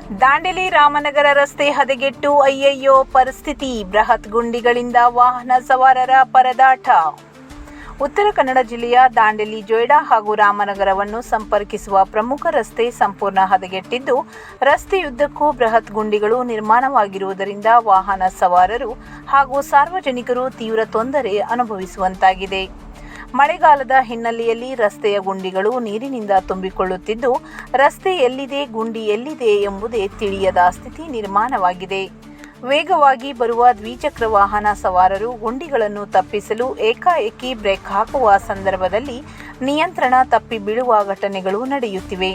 ದಾಂಡೇಲಿ ರಾಮನಗರ ರಸ್ತೆ ಹದಗೆಟ್ಟು ಅಯ್ಯಯ್ಯೋ ಪರಿಸ್ಥಿತಿ, ಬೃಹತ್ ಗುಂಡಿಗಳಿಂದ ವಾಹನ ಸವಾರರ ಪರದಾಟ. ಉತ್ತರ ಕನ್ನಡ ಜಿಲ್ಲೆಯ ದಾಂಡೇಲಿ ಜೊಯ್ಡಾ ಹಾಗೂ ರಾಮನಗರವನ್ನು ಸಂಪರ್ಕಿಸುವ ಪ್ರಮುಖ ರಸ್ತೆ ಸಂಪೂರ್ಣ ಹದಗೆಟ್ಟಿದ್ದು, ರಸ್ತೆಯುದ್ದಕ್ಕೂ ಬೃಹತ್ ಗುಂಡಿಗಳು ನಿರ್ಮಾಣವಾಗಿರುವುದರಿಂದ ವಾಹನ ಸವಾರರು ಹಾಗೂ ಸಾರ್ವಜನಿಕರು ತೀವ್ರ ತೊಂದರೆ ಅನುಭವಿಸುವಂತಾಗಿದೆ. ಮಳೆಗಾಲದ ಹಿನ್ನೆಲೆಯಲ್ಲಿ ರಸ್ತೆಯ ಗುಂಡಿಗಳು ನೀರಿನಿಂದ ತುಂಬಿಕೊಳ್ಳುತ್ತಿದ್ದು, ರಸ್ತೆ ಎಲ್ಲಿದೆ, ಗುಂಡಿ ಎಲ್ಲಿದೆ ಎಂಬುದೇ ತಿಳಿಯದ ಸ್ಥಿತಿ ನಿರ್ಮಾಣವಾಗಿದೆ. ವೇಗವಾಗಿ ಬರುವ ದ್ವಿಚಕ್ರ ವಾಹನ ಸವಾರರು ಗುಂಡಿಗಳನ್ನು ತಪ್ಪಿಸಲು ಏಕಾಏಕಿ ಬ್ರೇಕ್ ಹಾಕುವ ಸಂದರ್ಭದಲ್ಲಿ ನಿಯಂತ್ರಣ ತಪ್ಪಿ ಬೀಳುವ ಘಟನೆಗಳು ನಡೆಯುತ್ತಿವೆ.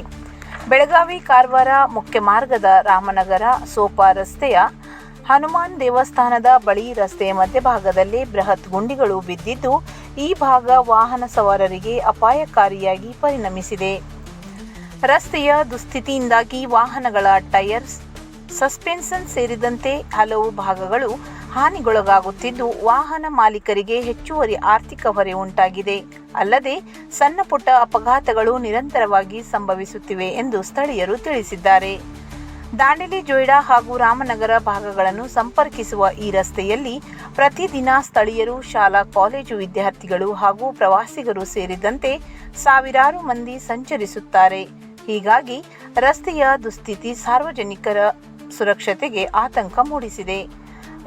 ಬೆಳಗಾವಿ ಕಾರವಾರ ಮುಖ್ಯ ಮಾರ್ಗದ ರಾಮನಗರ ಸೋಪಾ ರಸ್ತೆಯ ಹನುಮಾನ್ ದೇವಸ್ಥಾನದ ಬಳಿ ರಸ್ತೆಯ ಮಧ್ಯಭಾಗದಲ್ಲೇ ಬೃಹತ್ ಗುಂಡಿಗಳು ಬಿದ್ದಿದ್ದು, ಈ ಭಾಗ ವಾಹನ ಸವಾರರಿಗೆ ಅಪಾಯಕಾರಿಯಾಗಿ ಪರಿಣಮಿಸಿದೆ. ರಸ್ತೆಯ ದುಸ್ಥಿತಿಯಿಂದಾಗಿ ವಾಹನಗಳ ಟೈರ್ಸ್, ಸಸ್ಪೆನ್ಷನ್ ಸೇರಿದಂತೆ ಹಲವು ಭಾಗಗಳು ಹಾನಿಗೊಳಗಾಗುತ್ತಿದ್ದು, ವಾಹನ ಮಾಲೀಕರಿಗೆ ಹೆಚ್ಚುವರಿ ಆರ್ಥಿಕ ಹೊರೆ ಉಂಟಾಗಿದೆ. ಅಲ್ಲದೆ ಸಣ್ಣ ಪುಟ್ಟ ಅಪಘಾತಗಳು ನಿರಂತರವಾಗಿ ಸಂಭವಿಸುತ್ತಿವೆ ಎಂದು ಸ್ಥಳೀಯರು ತಿಳಿಸಿದ್ದಾರೆ. ದಾಂಡೇಲಿ ಜೊಯ್ಡಾ ಹಾಗೂ ರಾಮನಗರ ಭಾಗಗಳನ್ನು ಸಂಪರ್ಕಿಸುವ ಈ ರಸ್ತೆಯಲ್ಲಿ ಪ್ರತಿದಿನ ಸ್ಥಳೀಯರು, ಶಾಲಾ ಕಾಲೇಜು ವಿದ್ಯಾರ್ಥಿಗಳು ಹಾಗೂ ಪ್ರವಾಸಿಗರು ಸೇರಿದಂತೆ ಸಾವಿರಾರು ಮಂದಿ ಸಂಚರಿಸುತ್ತಾರೆ. ಹೀಗಾಗಿ ರಸ್ತೆಯ ದುಸ್ಥಿತಿ ಸಾರ್ವಜನಿಕರ ಸುರಕ್ಷತೆಗೆ ಆತಂಕ ಮೂಡಿಸಿದೆ.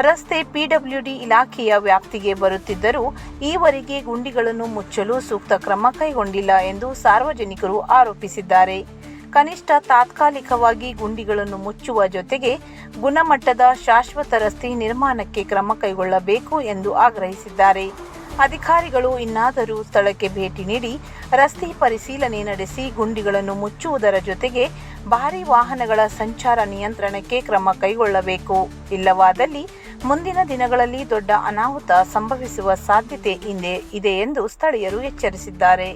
ರಸ್ತೆ ಪಿಡಬ್ಲ್ಯೂಡಿ ಇಲಾಖೆಯ ವ್ಯಾಪ್ತಿಗೆ ಬರುತ್ತಿದ್ದರೂ ಈವರೆಗೆ ಗುಂಡಿಗಳನ್ನು ಮುಚ್ಚಲು ಸೂಕ್ತ ಕ್ರಮ ಕೈಗೊಂಡಿಲ್ಲ ಎಂದು ಸಾರ್ವಜನಿಕರು ಆರೋಪಿಸಿದ್ದಾರೆ. ಕನಿಷ್ಠ ತಾತ್ಕಾಲಿಕವಾಗಿ ಗುಂಡಿಗಳನ್ನು ಮುಚ್ಚುವ ಜೊತೆಗೆ ಗುಣಮಟ್ಟದ ಶಾಶ್ವತ ರಸ್ತೆ ನಿರ್ಮಾಣಕ್ಕೆ ಕ್ರಮ ಕೈಗೊಳ್ಳಬೇಕು ಎಂದು ಆಗ್ರಹಿಸಿದ್ದಾರೆ. ಅಧಿಕಾರಿಗಳು ಇನ್ನಾದರೂ ಸ್ಥಳಕ್ಕೆ ಭೇಟಿ ನೀಡಿ ರಸ್ತೆ ಪರಿಶೀಲನೆ ನಡೆಸಿ ಗುಂಡಿಗಳನ್ನು ಮುಚ್ಚುವುದರ ಜೊತೆಗೆ ಭಾರೀ ವಾಹನಗಳ ಸಂಚಾರ ನಿಯಂತ್ರಣಕ್ಕೆ ಕ್ರಮ ಕೈಗೊಳ್ಳಬೇಕು. ಇಲ್ಲವಾದಲ್ಲಿ ಮುಂದಿನ ದಿನಗಳಲ್ಲಿ ದೊಡ್ಡ ಅನಾಹುತ ಸಂಭವಿಸುವ ಸಾಧ್ಯತೆ ಇದೆ ಎಂದು ಸ್ಥಳೀಯರು ಎಚ್ಚರಿಸಿದ್ದಾರೆ.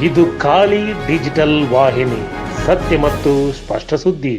ಇದು ಖಾಲಿ ಡಿಜಿಟಲ್ ವಾಹಿನಿ, ಸತ್ಯ ಮತ್ತು ಸ್ಪಷ್ಟ ಸುದ್ದಿ.